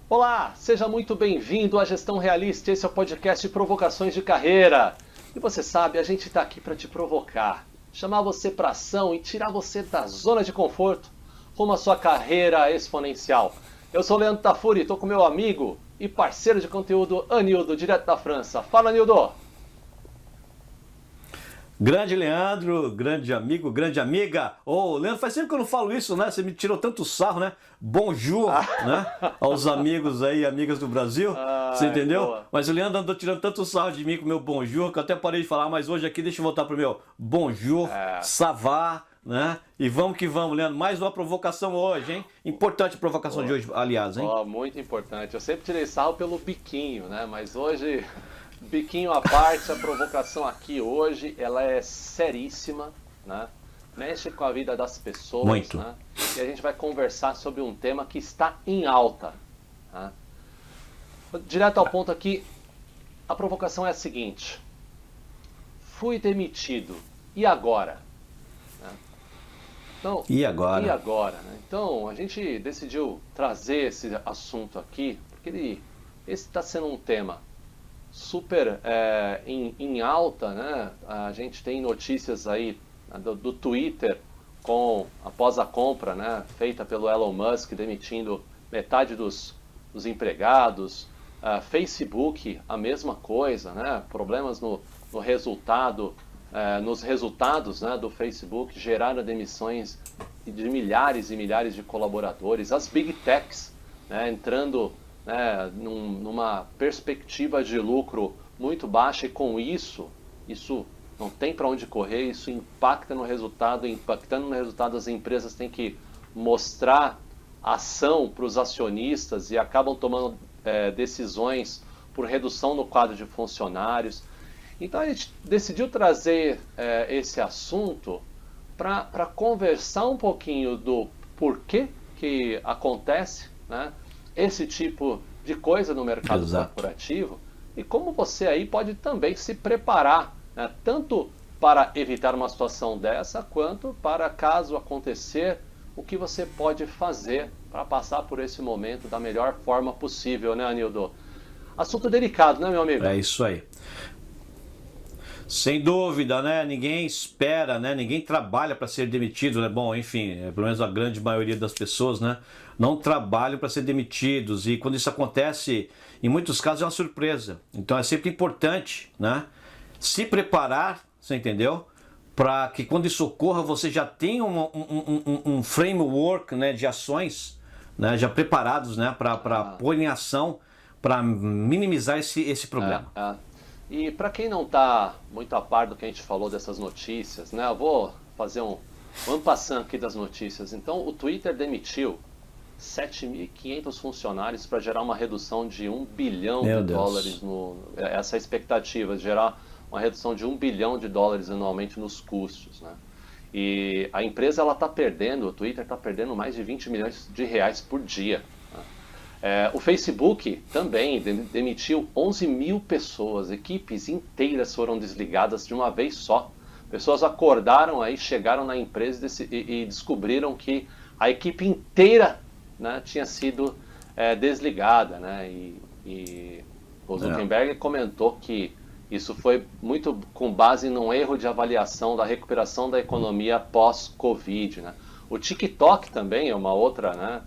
Olá, seja muito bem-vindo à Gestão Realista. Esse é o podcast de Provocações de Carreira. E você sabe, a gente está aqui para te provocar, chamar você para ação e tirar você da zona de conforto rumo à sua carreira exponencial. Eu sou o Leandro Tafuri, estou com meu amigo e parceiro de conteúdo Anildo, direto da França. Fala, Anildo! Grande Leandro, grande amigo, grande amiga. Ô, Leandro, faz tempo que eu não falo isso, né? Você me tirou tanto sarro, né? Bonjour, né? Aos amigos aí, amigas do Brasil. Você Ai, entendeu? boa. Mas o Leandro andou tirando tanto sarro de mim com o meu bonjour, que eu até parei de falar, mas hoje aqui deixa eu voltar pro meu bonjour, É, ça va, né? E vamos que vamos, Leandro. Mais uma provocação hoje, hein? Importante a provocação de boa. hoje, aliás, hein? Ó, muito importante. Eu sempre tirei sarro pelo biquinho, né? Mas hoje, biquinho à parte, a provocação aqui hoje, ela é seríssima, né? Mexe com a vida das pessoas, Muito. né? E a gente vai conversar sobre um tema que está em alta, né? Direto ao ponto aqui, a provocação é a seguinte: fui demitido, e agora? Né? Então, E e agora? agora, né? Então, a gente decidiu trazer esse assunto aqui, porque esse está sendo um tema super em alta, né? A gente tem notícias aí do Twitter após a compra, né, feita pelo Elon Musk, demitindo metade dos empregados. Facebook, a mesma coisa, né? Problemas no resultado, nos resultados, né, do Facebook geraram demissões de milhares e milhares de colaboradores. As Big Techs, né, entrando, né, numa perspectiva de lucro muito baixa, e com isso não tem para onde correr, isso impacta no resultado, impactando no resultado as empresas têm que mostrar ação para os acionistas e acabam tomando decisões por redução no quadro de funcionários. Então a gente decidiu trazer esse assunto para conversar um pouquinho do porquê que acontece, né, esse tipo de coisa no mercado Exato. corporativo e como você aí pode também se preparar, né, tanto para evitar uma situação dessa, quanto para, caso acontecer, o que você pode fazer para passar por esse momento da melhor forma possível, né, Anildo? Assunto delicado, né, meu amigo? É isso aí. Sem dúvida, né? Ninguém espera, né? Ninguém trabalha para ser demitido, né? Bom, enfim, pelo menos a grande maioria das pessoas, né? Não trabalham para ser demitidos, e quando isso acontece, em muitos casos é uma surpresa. Então é sempre importante, né? Se preparar, você entendeu? Para que quando isso ocorra você já tenha um framework, né, de ações, né, já preparados, né, para Ah, pôr em ação, para minimizar esse é, problema. é. E para quem não está muito a par do que a gente falou dessas notícias, né, eu vou fazer um en passant aqui das notícias. Então, o Twitter demitiu 7.500 funcionários para gerar uma redução de 1 bilhão de Meu dólares Deus. essa é a expectativa, de gerar uma redução de 1 bilhão de dólares anualmente nos custos, né? E a empresa ela está perdendo, o Twitter está perdendo mais de 20 milhões de reais por dia, né? O Facebook também demitiu 11 mil pessoas, equipes inteiras foram desligadas de uma vez só. Pessoas acordaram aí, chegaram na empresa e descobriram que a equipe inteira, né, tinha sido desligada, né? E o É. Zuckerberg comentou que isso foi muito com base num erro de avaliação da recuperação da economia pós-Covid, né? O TikTok também é uma outra, né,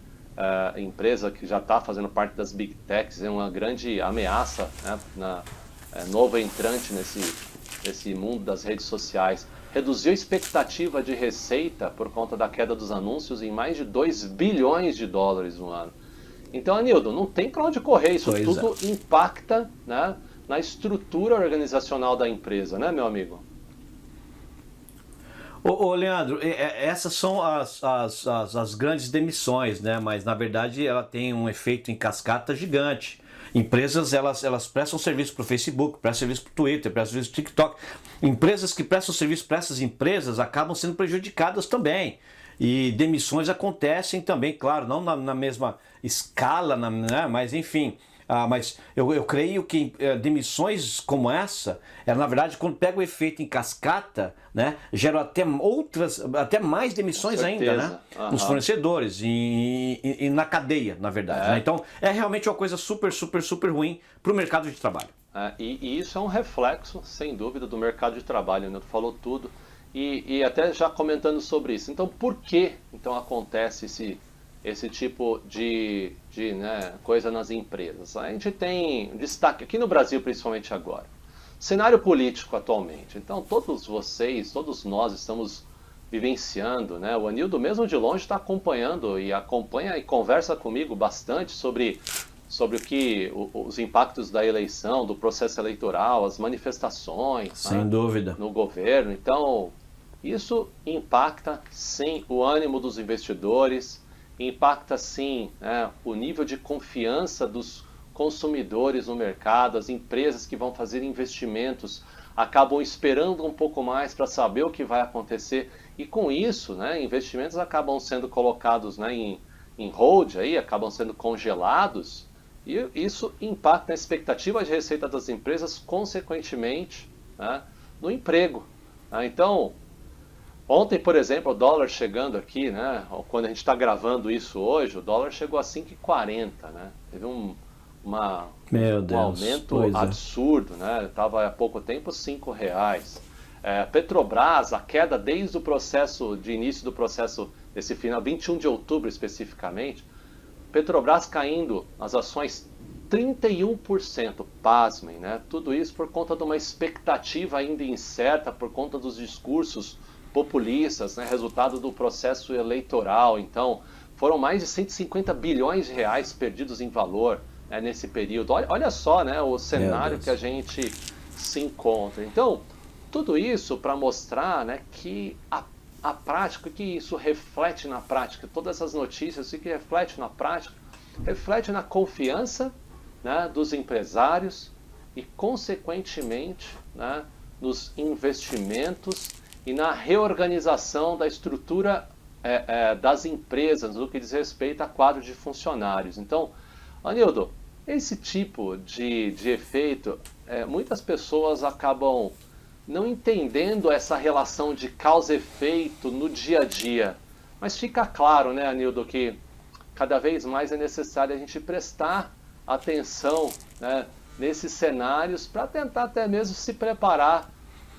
empresa que já está fazendo parte das Big Techs, é uma grande ameaça, né, novo entrante nesse mundo das redes sociais. Reduziu a expectativa de receita por conta da queda dos anúncios em mais de 2 bilhões de dólares no ano. Então, Anildo, não tem para onde correr, isso Pois é. tudo impacta, né, na estrutura organizacional da empresa, né, meu amigo? Ô, Leandro, essas são as grandes demissões, né? Mas na verdade ela tem um efeito em cascata gigante. Empresas elas prestam serviço para o Facebook, prestam serviço para o Twitter, prestam serviço para o TikTok. Empresas que prestam serviço para essas empresas acabam sendo prejudicadas também. E demissões acontecem também, claro, não na mesma escala, né? Mas enfim, mas eu creio que demissões como essa, na verdade, quando pega o efeito em cascata, né, geram até mais demissões ainda, né, nos fornecedores e na cadeia, na verdade. Né? Então, é realmente uma coisa super, super, super ruim para o mercado de trabalho. E isso é um reflexo, sem dúvida, do mercado de trabalho, né? Tu falou tudo. E até já comentando sobre isso. Então, por que então acontece esse tipo de né, coisa nas empresas? A gente tem destaque aqui no Brasil, principalmente agora. Cenário político atualmente. Então, todos vocês, todos nós estamos vivenciando, né? O Anildo, mesmo de longe, está acompanhando e acompanha e conversa comigo bastante sobre os impactos da eleição, do processo eleitoral, as manifestações, sem dúvida, no governo. Então, isso impacta sim o ânimo dos investidores, impacta sim, né, o nível de confiança dos consumidores no mercado, as empresas que vão fazer investimentos acabam esperando um pouco mais para saber o que vai acontecer e com isso, né, investimentos acabam sendo colocados, né, em hold, aí, acabam sendo congelados e isso impacta a expectativa de receita das empresas, consequentemente, né, no emprego. Então, ontem, por exemplo, o dólar chegando aqui, né, quando a gente está gravando isso hoje, o dólar chegou a 5,40, né? Teve um aumento absurdo, né? Estava há pouco tempo R$ 5. Petrobras, a queda desde o processo, de início do processo, desse final, 21 de outubro especificamente, Petrobras caindo as ações 31%, pasmem, né? Tudo isso por conta de uma expectativa ainda incerta, por conta dos discursos populistas, né? Resultado do processo eleitoral. Então, foram mais de 150 bilhões de reais perdidos em valor, né, nesse período. Olha só, né, o cenário que a gente se encontra. Então, tudo isso para mostrar, né, que a prática, que isso reflete na prática, todas essas notícias, o que reflete na prática, reflete na confiança, né, dos empresários e, consequentemente, né, nos investimentos e na reorganização da estrutura das empresas no que diz respeito a quadro de funcionários. Então, Anildo, esse tipo de efeito, muitas pessoas acabam não entendendo essa relação de causa e efeito no dia a dia. Mas fica claro, né, Anildo, que cada vez mais é necessário a gente prestar atenção, né, nesses cenários para tentar até mesmo se preparar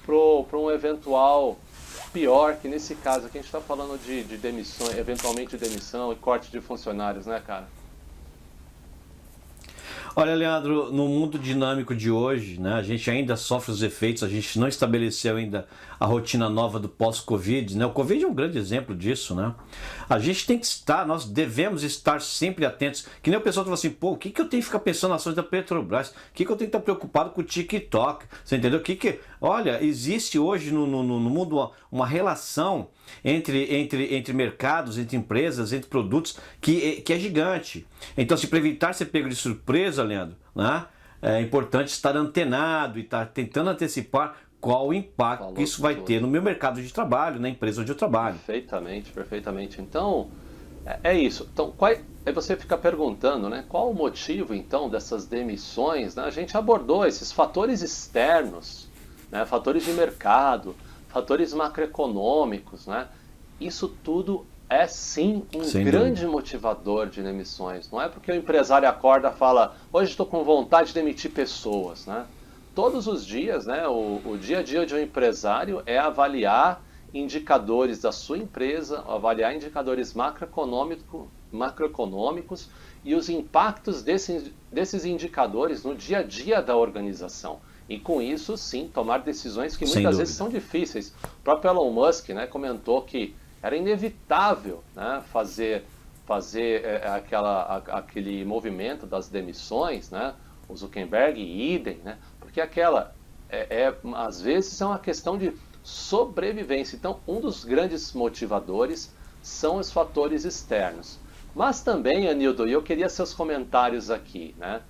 para um eventual pior, que nesse caso aqui a gente está falando de demissão, eventualmente demissão e corte de funcionários, né, cara? Olha, Leandro, no mundo dinâmico de hoje, né, a gente ainda sofre os efeitos, a gente não estabeleceu ainda a rotina nova do pós-Covid, né? O Covid é um grande exemplo disso, né? A gente tem que estar, nós devemos estar sempre atentos, que nem o pessoal fala assim, pô, o que eu tenho que ficar pensando nas ações da Petrobras? O que eu tenho que estar preocupado com o TikTok? Você entendeu? Olha, existe hoje no mundo uma relação entre mercados, entre empresas, entre produtos, que é gigante. Então, se para evitar ser pego de surpresa, Leandro, né, é importante estar antenado e estar tentando antecipar qual o impacto que isso vai ter no meu mercado de trabalho, na empresa onde eu trabalho. Perfeitamente, perfeitamente. Então, é isso. Então, aí você fica perguntando, né, qual o motivo, então, dessas demissões? Né? A gente abordou esses fatores externos, né, fatores de mercado, fatores macroeconômicos, né? Isso tudo é sim um grande motivador de demissões. Não é porque o empresário acorda e fala, hoje estou com vontade de demitir pessoas, né? Todos os dias, né, o dia a dia de um empresário é avaliar indicadores da sua empresa, avaliar indicadores macroeconômicos e os impactos desses indicadores no dia a dia da organização. E com isso, sim, tomar decisões que muitas vezes são difíceis. O próprio Elon Musk, né, comentou que era inevitável, né, fazer aquele movimento das demissões, né, o Zuckerberg idem, né, porque às vezes é uma questão de sobrevivência. Então, um dos grandes motivadores são os fatores externos. Mas também, Anildo, e eu queria seus comentários aqui, né?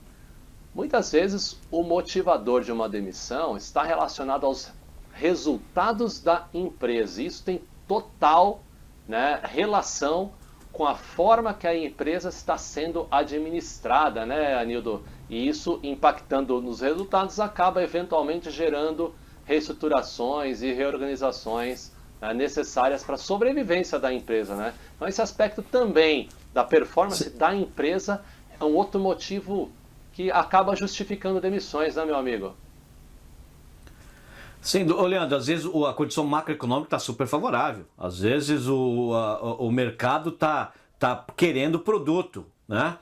Muitas vezes o motivador de uma demissão está relacionado aos resultados da empresa. Isso tem total, né, relação com a forma que a empresa está sendo administrada, né, Anildo? E isso, impactando nos resultados, acaba eventualmente gerando reestruturações e reorganizações necessárias para a sobrevivência da empresa, né? Então esse aspecto também da performance da empresa é um outro motivo que acaba justificando demissões, né, meu amigo? Sim, Leandro, às vezes a condição macroeconômica está super favorável. Às vezes o mercado tá querendo produto, né?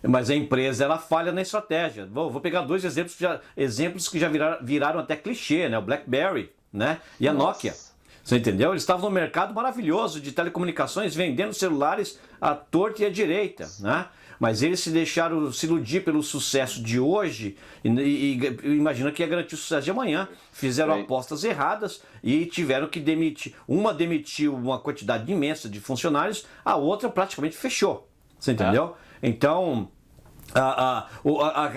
Mas a empresa ela falha na estratégia. Vou pegar dois exemplos que já viraram até clichê, né? O BlackBerry, né? E a Nokia. Nossa. Você entendeu? Eles estavam no mercado maravilhoso de telecomunicações, vendendo celulares à torta e à direita, né? Mas eles se deixaram se iludir pelo sucesso de hoje e imaginam que ia garantir o sucesso de amanhã. Fizeram apostas erradas e tiveram que demitir. Uma demitiu uma quantidade imensa de funcionários, a outra praticamente fechou. Você entendeu? Então,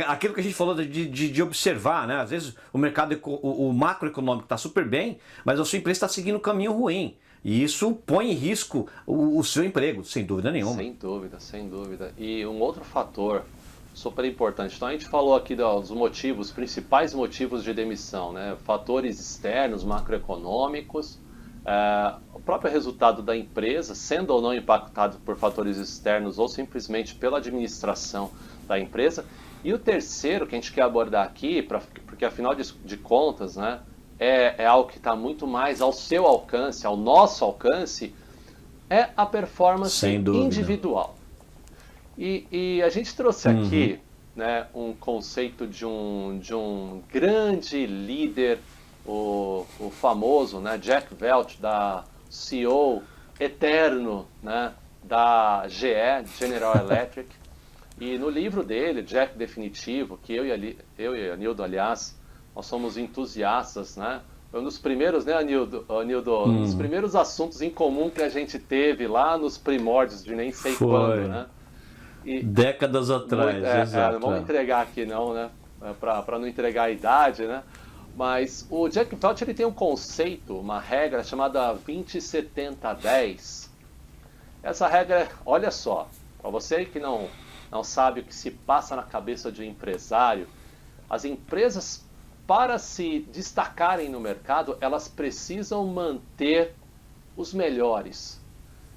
aquilo que a gente falou de observar, né? Às vezes o mercado, o macroeconômico está super bem, mas a sua empresa está seguindo um caminho ruim. E isso põe em risco o seu emprego, sem dúvida nenhuma. Sem dúvida, sem dúvida. E um outro fator super importante. Então a gente falou aqui dos motivos, principais motivos de demissão, né? Fatores externos, macroeconômicos, o próprio resultado da empresa, sendo ou não impactado por fatores externos ou simplesmente pela administração da empresa. E o terceiro que a gente quer abordar aqui, porque afinal de contas, né, é algo que está muito mais ao seu alcance, ao nosso alcance, é a performance individual. E a gente trouxe aqui, né, um conceito de um grande líder, o famoso, né, Jack Welch, da CEO eterno, né, da GE, General Electric. E no livro dele, Jack Definitivo, que eu e a Nildo, aliás, nós somos entusiastas, né? Foi um dos primeiros, né, Nildo, um dos primeiros assuntos em comum que a gente teve lá nos primórdios de nem sei quando, né? E décadas atrás, exato. Não vamos entregar aqui não, né? Para não entregar a idade, né? Mas o Jack Welch, ele tem um conceito, uma regra chamada 20-70-10. Essa regra, olha só, para você que não sabe o que se passa na cabeça de um empresário, as empresas, para se destacarem no mercado, elas precisam manter os melhores.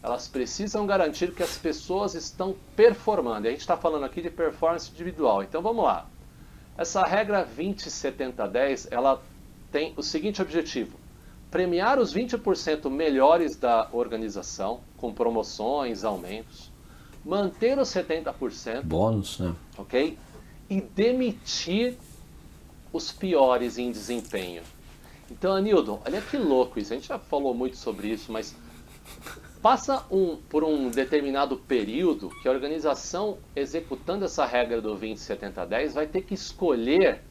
Elas precisam garantir que as pessoas estão performando. E a gente está falando aqui de performance individual. Então vamos lá. Essa regra 20-70-10, ela tem o seguinte objetivo: premiar os 20% melhores da organização, com promoções, aumentos, manter os 70%, bônus, né? Ok? E demitir os piores em desempenho. Então, Anildo, olha que louco isso. A gente já falou muito sobre isso, mas passa por um determinado período que a organização, executando essa regra do 20-70-10, vai ter que escolher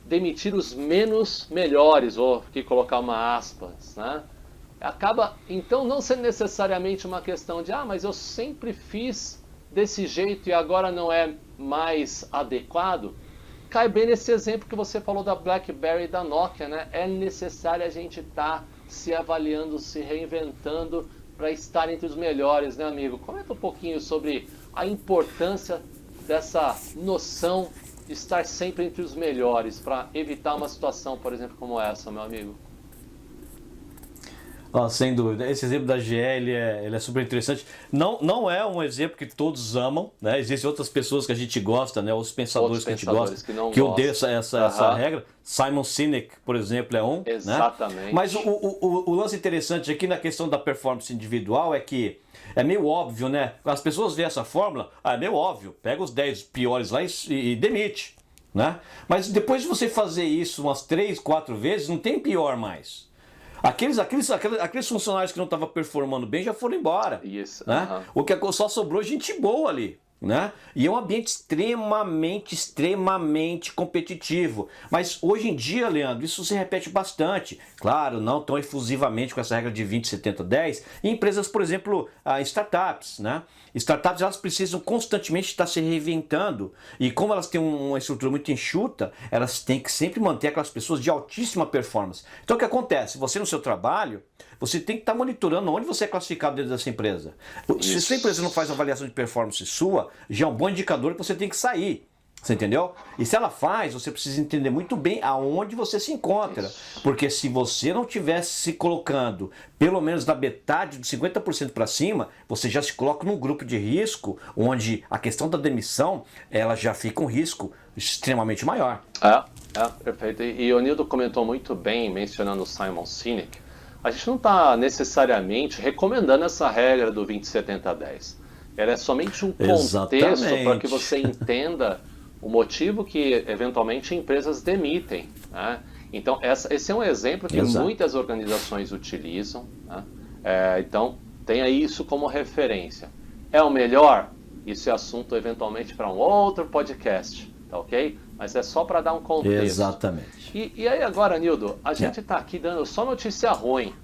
demitir os menos melhores, ou aqui colocar uma aspas, né? Acaba, então, não sendo necessariamente uma questão de mas eu sempre fiz desse jeito e agora não é mais adequado. Cai bem nesse exemplo que você falou da BlackBerry e da Nokia, né? É necessário a gente estar se avaliando, se reinventando para estar entre os melhores, né, amigo? Comenta um pouquinho sobre a importância dessa noção de estar sempre entre os melhores para evitar uma situação, por exemplo, como essa, meu amigo. Sem dúvida. Esse exemplo da GE ele é super interessante. Não é um exemplo que todos amam, né? Existem outras pessoas que a gente gosta, né? Os pensadores que a gente gosta, que odeiam essa regra. Simon Sinek, por exemplo, é um. Exatamente. Né? Mas o lance interessante aqui na questão da performance individual é que é meio óbvio, né? As pessoas veem essa fórmula, é meio óbvio. Pega os 10 piores lá e demite. Né? Mas depois de você fazer isso umas 3, 4 vezes, não tem pior mais. Aqueles funcionários que não estavam performando bem já foram embora. Isso. Né? O que só sobrou gente boa ali. Né? E é um ambiente extremamente competitivo. Mas hoje em dia, Leandro, isso se repete bastante. Claro, não tão efusivamente com essa regra de 20-70-10. Em empresas, por exemplo, startups, né? Startups, elas precisam constantemente estar se reinventando. E como elas têm uma estrutura muito enxuta, elas têm que sempre manter aquelas pessoas de altíssima performance. Então o que acontece? Você no seu trabalho, você tem que estar monitorando onde você é classificado dentro dessa empresa. Se a sua empresa não faz avaliação de performance sua, já é um bom indicador que você tem que sair. Você entendeu? E se ela faz, você precisa entender muito bem aonde você se encontra. Porque se você não tivesse se colocando pelo menos na metade dos 50% para cima, você já se coloca num grupo de risco, onde a questão da demissão, ela já fica um risco extremamente maior. Perfeito. E o Nildo comentou muito bem, mencionando o Simon Sinek. A gente não está necessariamente recomendando essa regra do 20-70-10. Ela é somente um contexto para que você entenda o motivo que, eventualmente, empresas demitem. Né? Então, esse é um exemplo que muitas organizações utilizam. Né? Então, tenha isso como referência. É o melhor? Isso é assunto, eventualmente, para um outro podcast. Tá ok? Mas é só para dar um contexto. Exatamente. E aí agora, Nildo, a gente está aqui dando só notícia ruim,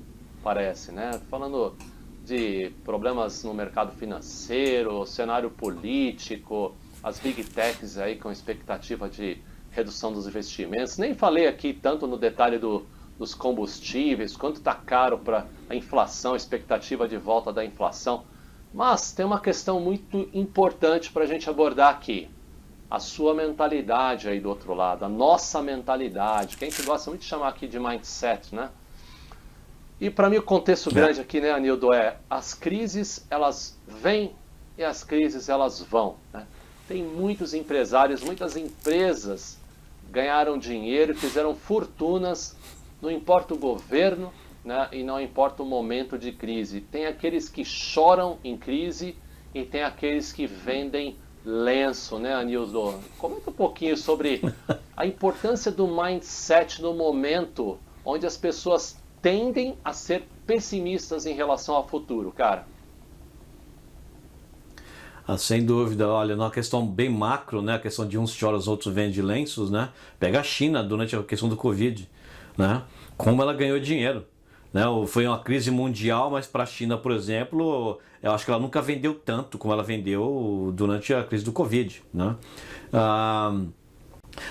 parece, né? Falando de problemas no mercado financeiro, cenário político, as big techs aí com expectativa de redução dos investimentos. Nem falei aqui tanto no detalhe dos combustíveis, quanto está caro para a inflação, expectativa de volta da inflação. Mas tem uma questão muito importante para a gente abordar aqui. A sua mentalidade aí do outro lado, a nossa mentalidade, que a gente gosta muito de chamar aqui de mindset, né? E para mim o contexto grande aqui, né, Anildo, as crises elas vêm e as crises elas vão. Né? Tem muitos empresários, muitas empresas ganharam dinheiro, fizeram fortunas, não importa o governo, né, e não importa o momento de crise. Tem aqueles que choram em crise e tem aqueles que vendem lenço, né, Anildo? Comenta um pouquinho sobre a importância do mindset no momento onde as pessoas tendem a ser pessimistas em relação ao futuro, cara. Sem dúvida, olha, numa questão bem macro, né, a questão de uns choram, os outros vendem lenços, né? Pega a China durante a questão do Covid, né? Como ela ganhou dinheiro. Né? Foi uma crise mundial, mas para a China, por exemplo, eu acho que ela nunca vendeu tanto como ela vendeu durante a crise do Covid. Né?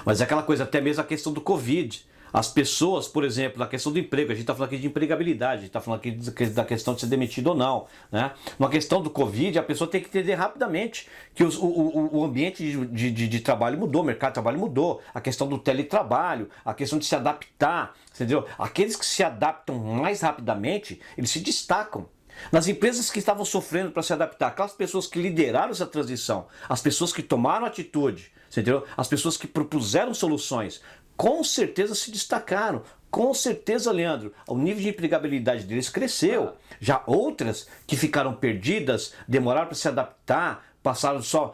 Mas é aquela coisa, até mesmo a questão do Covid. As pessoas, por exemplo, na questão do emprego, a gente está falando aqui de empregabilidade, a gente está falando aqui da questão de ser demitido ou não. Né? Na questão do Covid, a pessoa tem que entender rapidamente que o ambiente de trabalho mudou, o mercado de trabalho mudou, a questão do teletrabalho, a questão de se adaptar, entendeu? Aqueles que se adaptam mais rapidamente, eles se destacam. Nas empresas que estavam sofrendo para se adaptar, aquelas pessoas que lideraram essa transição, as pessoas que tomaram atitude, entendeu? As pessoas que propuseram soluções, com certeza se destacaram. Com certeza, Leandro, o nível de empregabilidade deles cresceu. Já outras que ficaram perdidas, demoraram para se adaptar, passaram só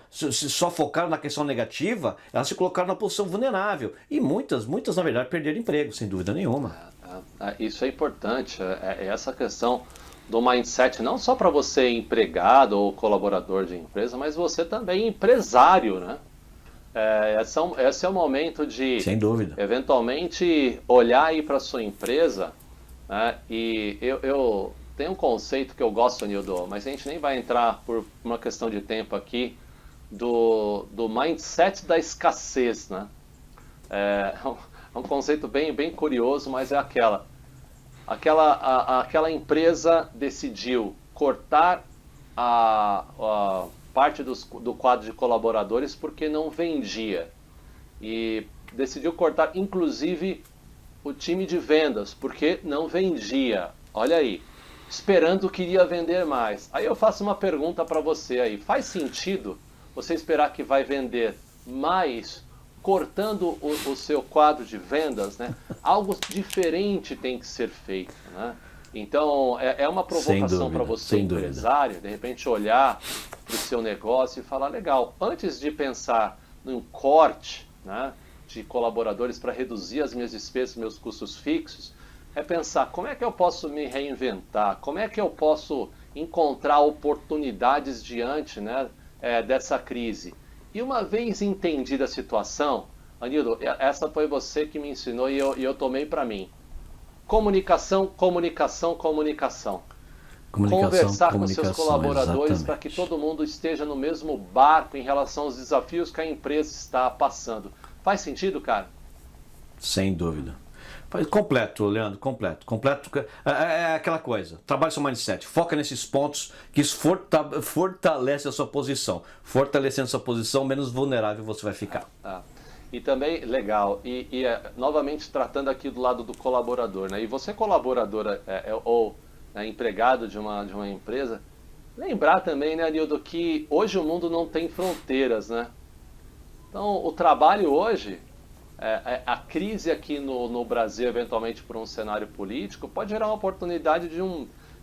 focaram na questão negativa, elas se colocaram na posição vulnerável. E muitas, na verdade, perderam emprego, sem dúvida nenhuma. Isso é importante, essa questão do mindset, não só para você empregado ou colaborador de empresa, mas você também empresário, né? Esse é o momento de, sem dúvida, eventualmente, olhar aí para a sua empresa, né? E eu tenho um conceito que eu gosto, Nildo, mas a gente nem vai entrar por uma questão de tempo aqui, do mindset da escassez, né? É um conceito bem curioso, mas é aquela empresa decidiu cortar a parte do quadro de colaboradores porque não vendia. E decidiu cortar, inclusive, o time de vendas, porque não vendia. Olha aí, esperando que iria vender mais. Aí eu faço uma pergunta para você aí. Faz sentido você esperar que vai vender mais cortando o seu quadro de vendas, né? Algo diferente tem que ser feito, né? Então, é uma provocação para você, empresário, de repente olhar para o seu negócio e falar, legal, antes de pensar num corte, né, de colaboradores para reduzir as minhas despesas, meus custos fixos, é pensar como é que eu posso me reinventar, como é que eu posso encontrar oportunidades diante, né, dessa crise. E uma vez entendida a situação, Anildo, essa foi você que me ensinou e eu tomei para mim. Comunicação. Conversar com seus colaboradores para que todo mundo esteja no mesmo barco em relação aos desafios que a empresa está passando. Faz sentido, cara? Sem dúvida. Completo, Leandro, completo. Completo é aquela coisa. Trabalhe seu mindset. Foca nesses pontos que isso fortalece a sua posição. Fortalecendo sua posição, menos vulnerável você vai ficar. E também, legal, novamente tratando aqui do lado do colaborador, né? E você colaborador ou empregado de uma empresa, lembrar também, né, Nildo, que hoje o mundo não tem fronteiras, né? Então, o trabalho hoje, a crise aqui no Brasil, eventualmente por um cenário político, pode gerar uma oportunidade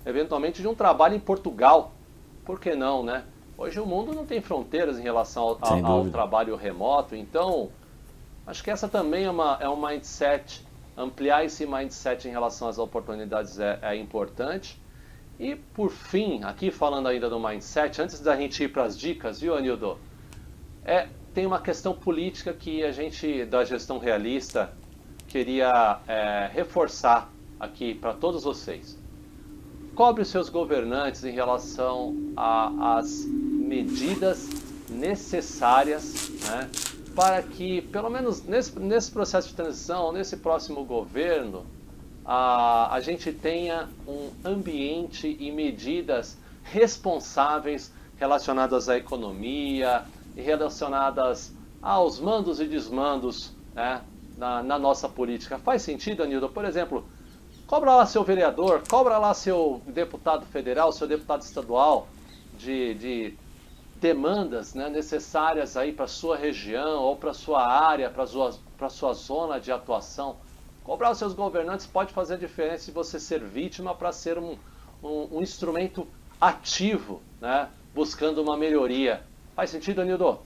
eventualmente de um trabalho em Portugal. Por que não, né? Hoje o mundo não tem fronteiras em relação ao trabalho remoto, então acho que essa também é um mindset, ampliar esse mindset em relação às oportunidades é importante. E por fim, aqui falando ainda do mindset, antes da gente ir para as dicas, viu, Anildo? Tem uma questão política que a gente, da gestão realista, queria reforçar aqui para todos vocês. Cobre os seus governantes em relação às medidas necessárias, né, para que, pelo menos nesse processo de transição, nesse próximo governo, a gente tenha um ambiente e medidas responsáveis relacionadas à economia e relacionadas aos mandos e desmandos, né, na nossa política. Faz sentido, Anildo? Por exemplo, cobra lá seu vereador, cobra lá seu deputado federal, seu deputado estadual de demandas, né, necessárias aí para sua região ou para sua área, para sua zona de atuação. Cobrar os seus governantes pode fazer a diferença de você ser vítima para ser um instrumento ativo, né, buscando uma melhoria. Faz sentido, Anildo?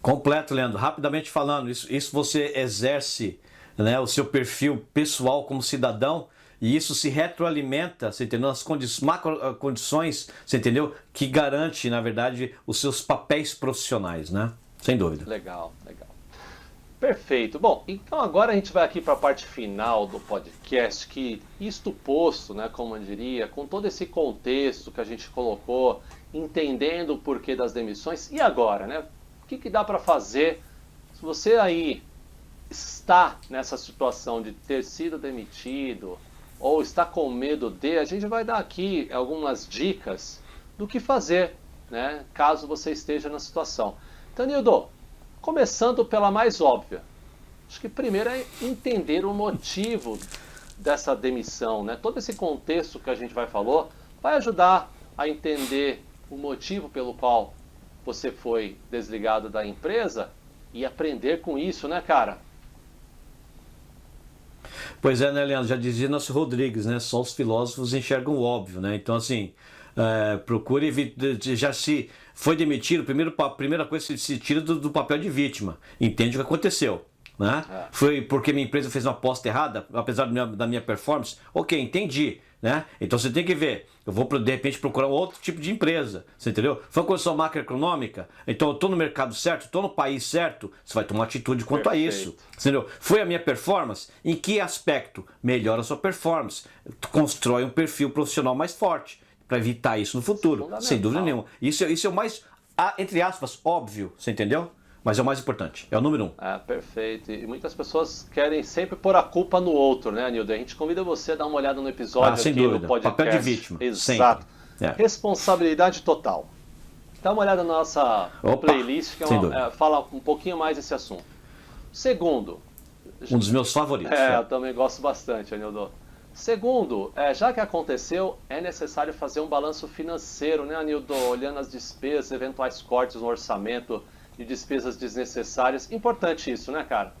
Completo, Leandro. Rapidamente falando, isso você exerce, né, o seu perfil pessoal como cidadão, e isso se retroalimenta, você entendeu? Nas macro condições, você entendeu? Que garante, na verdade, os seus papéis profissionais, né? Sem dúvida. Legal, legal. Perfeito. Bom, então agora a gente vai aqui para a parte final do podcast, que isto posto, né, como eu diria, com todo esse contexto que a gente colocou, entendendo o porquê das demissões, e agora, né? O que dá para fazer se você aí está nessa situação de ter sido demitido ou está com medo a gente vai dar aqui algumas dicas do que fazer, né, caso você esteja na situação. Então, Nildo, começando pela mais óbvia, acho que primeiro é entender o motivo dessa demissão, né? Todo esse contexto que a gente falou vai ajudar a entender o motivo pelo qual você foi desligado da empresa e aprender com isso, né, cara? Pois é, né, Leandro? Já dizia nosso Rodrigues, né? Só os filósofos enxergam o óbvio, né? Então, assim, procure, já se foi demitido, a primeira coisa se tira do papel de vítima. Entende o que aconteceu, né? Foi porque minha empresa fez uma aposta errada, apesar da minha performance? Ok, entendi, né? Então você tem que ver, eu vou de repente procurar um outro tipo de empresa, você entendeu? Foi uma condição macroeconômica, então eu estou no mercado certo, estou no país certo, você vai tomar atitude quanto a isso, entendeu? Foi a minha performance? Em que aspecto? Melhora a sua performance, constrói um perfil profissional mais forte, para evitar isso no futuro, sem dúvida nenhuma. Isso é o mais, entre aspas, óbvio, você entendeu? Mas é o mais importante, é o número 1. Perfeito. E muitas pessoas querem sempre pôr a culpa no outro, né, Nildo? A gente convida você a dar uma olhada no episódio sem aqui dúvida. no podcast. Papel de vítima. Exato. Responsabilidade total. Dá uma olhada na nossa playlist, que fala um pouquinho mais desse assunto. Segundo... Um dos meus favoritos. Eu também gosto bastante, Nildo. Segundo, já que aconteceu, é necessário fazer um balanço financeiro, né, Nildo? Olhando as despesas, eventuais cortes no orçamento de despesas desnecessárias. Importante isso, né, cara?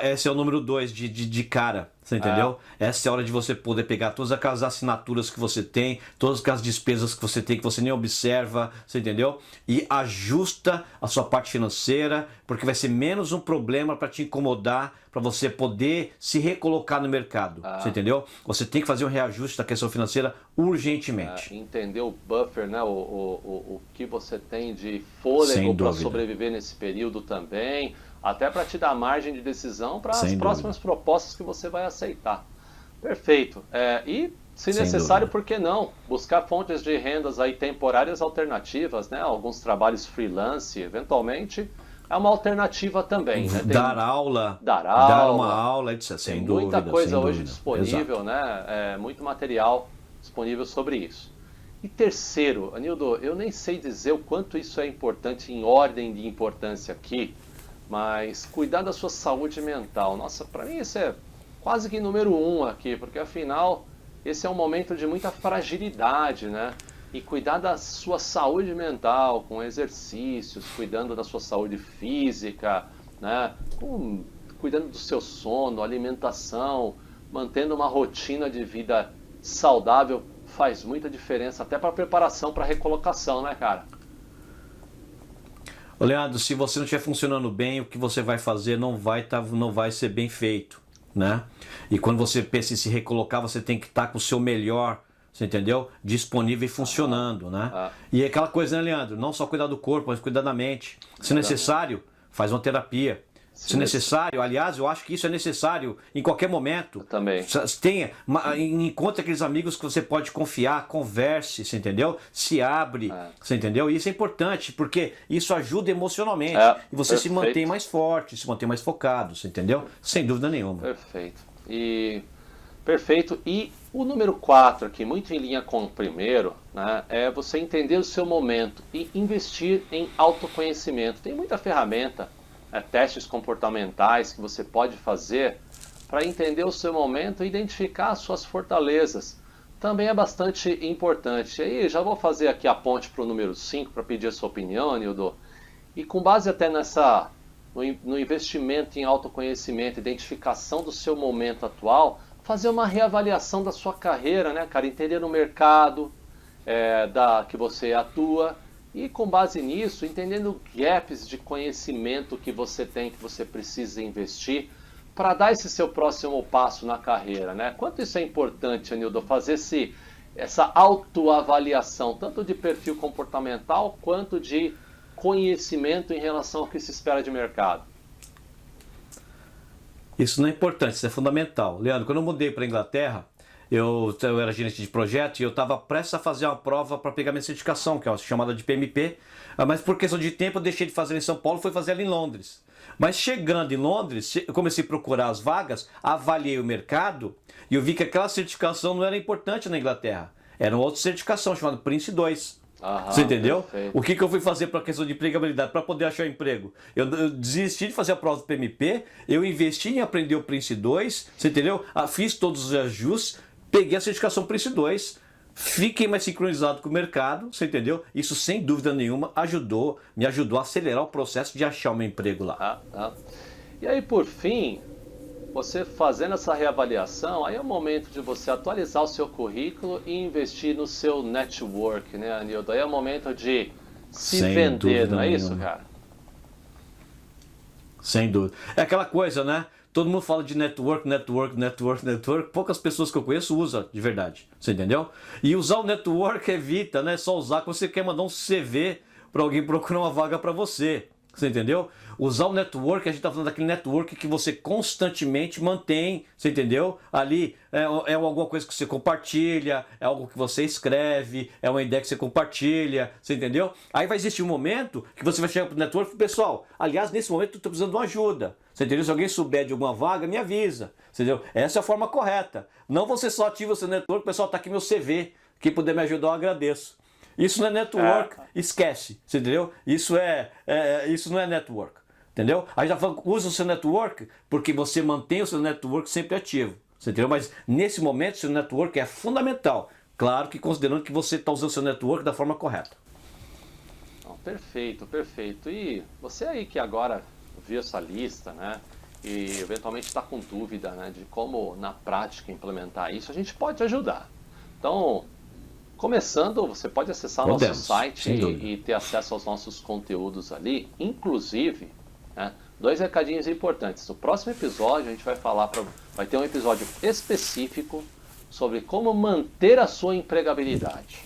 Esse é o número 2 de cara, você entendeu? Essa é a hora de você poder pegar todas aquelas assinaturas que você tem, todas aquelas despesas que você tem, que você nem observa, você entendeu? E ajusta a sua parte financeira, porque vai ser menos um problema para te incomodar, para você poder se recolocar no mercado, você entendeu? Você tem que fazer um reajuste da questão financeira urgentemente. Entender o buffer, né? O que você tem de fôlego para sobreviver nesse período também, até para te dar margem de decisão para as próximas propostas que você vai aceitar. Perfeito. E, se necessário, por que não? Buscar fontes de rendas aí temporárias alternativas, né? Alguns trabalhos freelance, eventualmente, é uma alternativa também, né? Dar aula, dar uma aula, etc. Sem dúvida. Muita coisa sem hoje dúvida. disponível, Exato. né? Muito material disponível sobre isso. E terceiro, Anildo, eu nem sei dizer o quanto isso é importante em ordem de importância aqui, mas cuidar da sua saúde mental. Nossa, para mim isso é quase que número um aqui, porque afinal esse é um momento de muita fragilidade, né? E cuidar da sua saúde mental com exercícios, cuidando da sua saúde física, né? Cuidando do seu sono, alimentação, mantendo uma rotina de vida saudável faz muita diferença até para a preparação para a recolocação, né, cara? Ô Leandro, se você não estiver funcionando bem, o que você vai fazer não vai ser bem feito, né? E quando você pensa em se recolocar, você tem que estar com o seu melhor, você entendeu? Disponível e funcionando, né? E é aquela coisa, né, Leandro? Não só cuidar do corpo, mas cuidar da mente. Se necessário, faz uma terapia. Se necessário, aliás, eu acho que isso é necessário em qualquer momento. Também. Encontre aqueles amigos que você pode confiar, converse, você entendeu? Se abre, você entendeu? E isso é importante, porque isso ajuda emocionalmente. E você se mantém mais forte, se mantém mais focado, você entendeu? Sem dúvida nenhuma. Perfeito. E o número 4 aqui, muito em linha com o primeiro, né, é você entender o seu momento e investir em autoconhecimento. Tem muita ferramenta, testes comportamentais que você pode fazer para entender o seu momento e identificar as suas fortalezas. Também é bastante importante. E aí, já vou fazer aqui a ponte para o número 5 para pedir a sua opinião, Nildo. E com base até no investimento em autoconhecimento, identificação do seu momento atual, fazer uma reavaliação da sua carreira, né, cara? Entender o mercado que você atua. E com base nisso, entendendo gaps de conhecimento que você tem, que você precisa investir para dar esse seu próximo passo na carreira, né? Quanto isso é importante, Anildo, fazer essa autoavaliação, tanto de perfil comportamental quanto de conhecimento em relação ao que se espera de mercado. Isso não é importante, isso é fundamental. Leandro, quando eu mudei para a Inglaterra, eu era gerente de projeto e eu estava prestes a fazer uma prova para pegar minha certificação, que é uma chamada de PMP, mas por questão de tempo eu deixei de fazer em São Paulo e fui fazer ela em Londres. Mas chegando em Londres, eu comecei a procurar as vagas, avaliei o mercado e eu vi que aquela certificação não era importante na Inglaterra. Era uma outra certificação chamada Prince 2. Você entendeu? Perfeito. O que eu fui fazer para a questão de empregabilidade, para poder achar emprego? Eu desisti de fazer a prova do PMP, eu investi em aprender o Prince 2, você entendeu? Fiz todos os ajustes, peguei a certificação Prince 2, fiquei mais sincronizado com o mercado, você entendeu? Isso, sem dúvida nenhuma, me ajudou a acelerar o processo de achar o meu emprego lá. E aí, por fim, você fazendo essa reavaliação, aí é o momento de você atualizar o seu currículo e investir no seu network, né, Anildo? Aí é o momento de se vender, não é isso, cara? Sem dúvida. É aquela coisa, né? Todo mundo fala de network. Poucas pessoas que eu conheço usam de verdade. Você entendeu? E usar o network evita, né? Só usar quando você quer mandar um CV para alguém procurar uma vaga para você. Você entendeu? Usar o network, a gente está falando daquele network que você constantemente mantém, você entendeu? Ali é alguma coisa que você compartilha, é algo que você escreve, é uma ideia que você compartilha, você entendeu? Aí vai existir um momento que você vai chegar para o network e pessoal, aliás, nesse momento eu estou precisando de uma ajuda. Você entendeu? Se alguém souber de alguma vaga, me avisa. Você entendeu? Essa é a forma correta. Não você só ativa o seu network, pessoal, está aqui meu CV. Quem puder me ajudar, eu agradeço. Isso não é network, esquece, você entendeu? Isso não é network, entendeu? Aí já falando, usa o seu network porque você mantém o seu network sempre ativo, você entendeu? Mas nesse momento, o seu network é fundamental. Claro que considerando que você está usando o seu network da forma correta. Perfeito. E você aí que agora viu essa lista, né? E eventualmente está com dúvida, né, de como na prática implementar isso, a gente pode ajudar. Então, começando, você pode acessar nosso site e ter acesso aos nossos conteúdos ali, inclusive, né, 2 recadinhos importantes. No próximo episódio a gente vai ter um episódio específico sobre como manter a sua empregabilidade.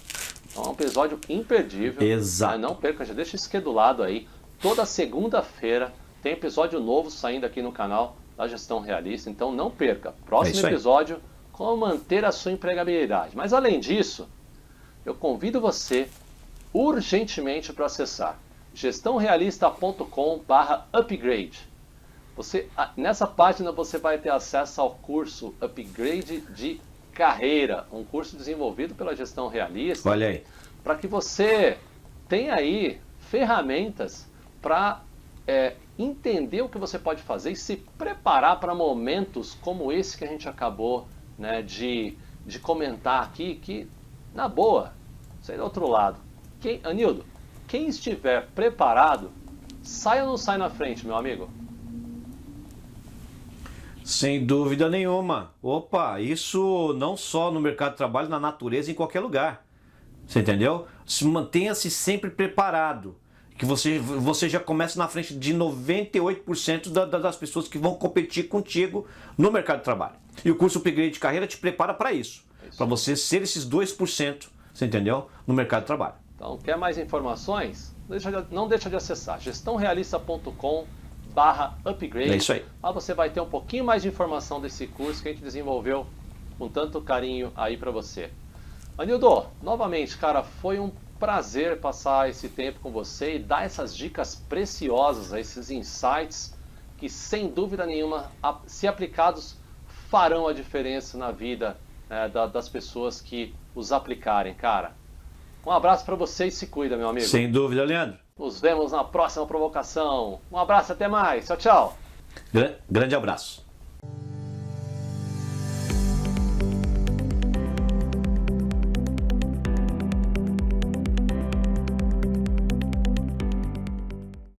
Então é um episódio imperdível. Exato. Não perca, já deixa esquedulado aí. Toda segunda-feira tem episódio novo saindo aqui no canal da Gestão Realista, então não perca. Próximo episódio, como manter a sua empregabilidade. Mas além disso, eu convido você urgentemente para acessar gestãorealista.com/upgrade. Nessa página você vai ter acesso ao curso Upgrade de Carreira, um curso desenvolvido pela Gestão Realista. Olha aí. Para que você tenha aí ferramentas para entender o que você pode fazer e se preparar para momentos como esse que a gente acabou, né, de comentar aqui, que, na boa, sai do outro lado. Anildo, quem estiver preparado, sai ou não sai na frente, meu amigo? Sem dúvida nenhuma. Opa, isso não só no mercado de trabalho, na natureza, em qualquer lugar. Você entendeu? Mantenha-se sempre preparado. Que você já começa na frente de 98% das pessoas que vão competir contigo no mercado de trabalho. E o curso Upgrade de Carreira te prepara para isso. Para você ser esses 2%, você entendeu? No mercado de trabalho. Então, quer mais informações? Não deixa de acessar gestãorealista.com/upgrade. É isso aí. Lá você vai ter um pouquinho mais de informação desse curso que a gente desenvolveu com tanto carinho aí para você. Anildo, novamente, cara, foi um prazer passar esse tempo com você e dar essas dicas preciosas, esses insights que, sem dúvida nenhuma, se aplicados, farão a diferença na vida das pessoas que os aplicarem, cara. Um abraço para você e se cuida, meu amigo. Sem dúvida, Leandro. Nos vemos na próxima provocação. Um abraço, até mais. Tchau, tchau. Grande abraço.